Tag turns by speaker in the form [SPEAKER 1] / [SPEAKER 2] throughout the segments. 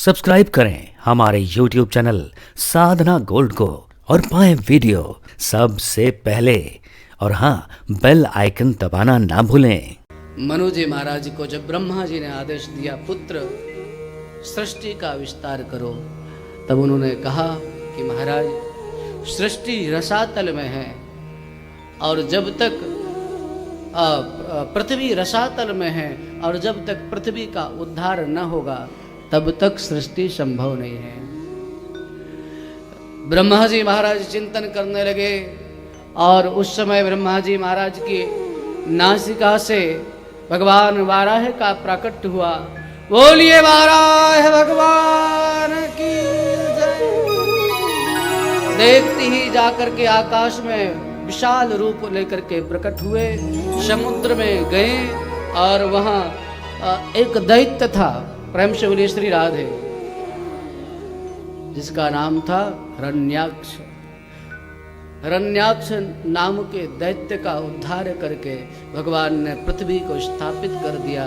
[SPEAKER 1] Subscribe करें हमारे YouTube channel साधना gold को और पाएं वीडियो सबसे पहले। और हाँ, बेल आइकन दबाना ना भूलें।
[SPEAKER 2] मनु जी महाराज को जब ब्रह्मा जी ने आदेश दिया पुत्र सृष्टि का विस्तार करो, तब उन्होंने कहा कि महाराज सृष्टि रसातल में है और जब तक पृथ्वी रसातल में है और जब तक पृथ्वी का उद्धार न होगा तब तक सृष्टि संभव नहीं है। ब्रह्मा जी महाराज चिंतन करने लगे और उस समय ब्रह्मा जी महाराज की नासिका से भगवान वाराह का प्राकट्य हुआ। बोलिए वाराह भगवान की जय। देखते ही जाकर के आकाश में विशाल रूप लेकर के प्रकट हुए, समुद्र में गए और वहां एक दैत्य था, प्रेम से बोलिए श्री राधे, जिसका नाम था हिरण्याक्ष। हिरण्याक्ष नाम के दैत्य का उद्धार करके भगवान ने पृथ्वी को स्थापित कर दिया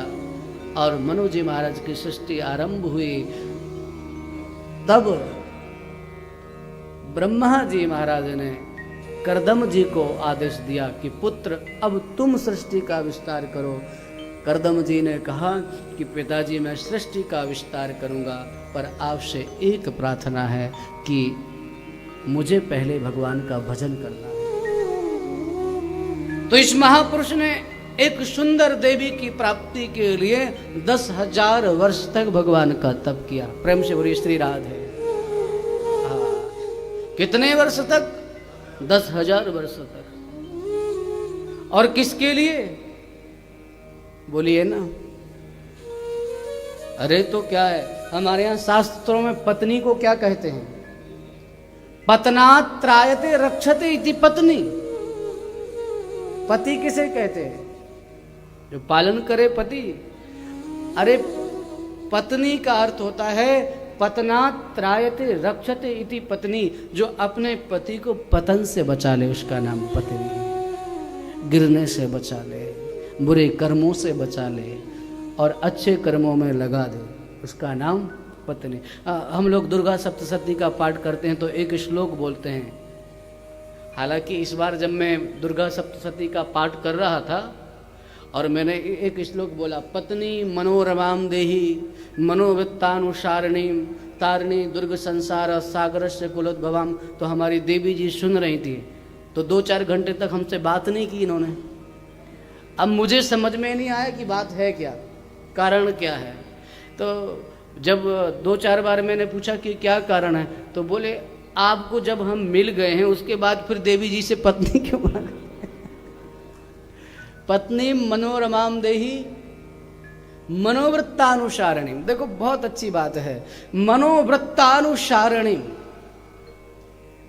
[SPEAKER 2] और मनु जी महाराज की सृष्टि आरंभ हुई। तब ब्रह्मा जी महाराज ने कर्दम जी को आदेश दिया कि पुत्र अब तुम सृष्टि का विस्तार करो। कर्दम जी ने कहा कि पिताजी मैं सृष्टि का विस्तार करूंगा, पर आपसे एक प्रार्थना है कि मुझे पहले भगवान का भजन करना है। तो इस महापुरुष ने एक सुंदर देवी की प्राप्ति के लिए 10,000 वर्ष तक भगवान का तप किया। प्रेम से बोलिए श्री राधे। कितने वर्ष तक? 10,000 वर्ष तक। और किसके लिए? बोलिए ना। अरे तो क्या है, हमारे यहां शास्त्रों में पत्नी को क्या कहते हैं? पतनात् त्रायते रक्षते इति पत्नी। पति किसे कहते हैं? जो पालन करे पति। अरे पत्नी का अर्थ होता है पतनात् त्रायते रक्षते इति पत्नी, जो अपने पति को पतन से बचा ले उसका नाम पत्नी है। गिरने से बचा ले, बुरे कर्मों से बचा ले और अच्छे कर्मों में लगा दे, उसका नाम पत्नी। हम लोग दुर्गा सप्तशती का पाठ करते हैं तो एक श्लोक बोलते हैं। हालांकि इस बार जब मैं दुर्गा सप्तशती का पाठ कर रहा था और मैंने एक श्लोक बोला, पत्नी मनोरमाम देही मनोवृत्तानुसारिणी तारिणी दुर्ग संसार सागर से कुलोद्भवाम। तो हमारी देवी जी सुन रही थी, तो 2-4 घंटे तक हमसे बात नहीं की इन्होंने। अब मुझे समझ में नहीं आया कि बात है क्या, कारण क्या है। तो जब 2-4 बार मैंने पूछा कि क्या कारण है, तो बोले आपको जब हम मिल गए हैं उसके बाद फिर देवी जी से पत्नी क्यों बना? पत्नी मनोरमाम देही मनोवृत्तानुसारिणी। देखो बहुत अच्छी बात है, मनोवृत्तानुसारिणी।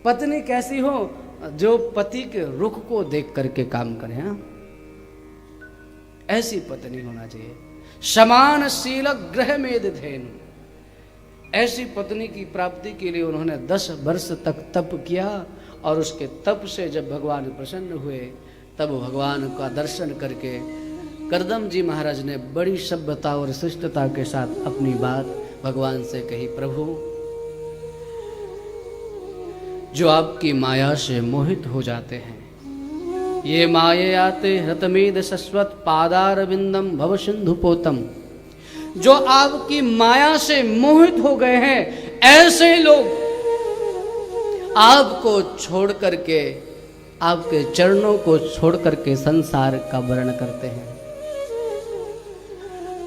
[SPEAKER 2] पत्नी कैसी हो? जो पति के रुख को देख करके काम करे। हाँ, ऐसी पत्नी होना चाहिए। समान शील ग्रह में धेनु। ऐसी पत्नी की प्राप्ति के लिए उन्होंने 10 वर्ष तक तप किया और उसके तप से जब भगवान प्रसन्न हुए तब भगवान का दर्शन करके कर्दम जी महाराज ने बड़ी सभ्यता और शिष्टता के साथ अपनी बात भगवान से कही। प्रभु, जो आपकी माया से मोहित हो जाते हैं, ये माययाते हृतमेद शश्वत पादारविंदम भव सिंधु पोतम। जो आपकी माया से मोहित हो गए हैं, ऐसे लोग आपको छोड़ करके, आपके चरणों को छोड़ करके संसार का वर्ण करते हैं।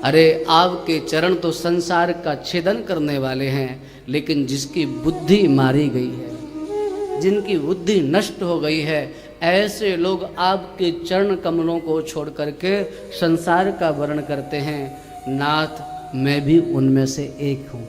[SPEAKER 2] अरे आपके चरण तो संसार का छेदन करने वाले हैं, लेकिन जिसकी बुद्धि मारी गई है, जिनकी बुद्धि नष्ट हो गई है, ऐसे लोग आपके चरण कमलों को छोड़ करके संसार का वर्ण करते हैं। नाथ, मैं भी उनमें से एक हूँ।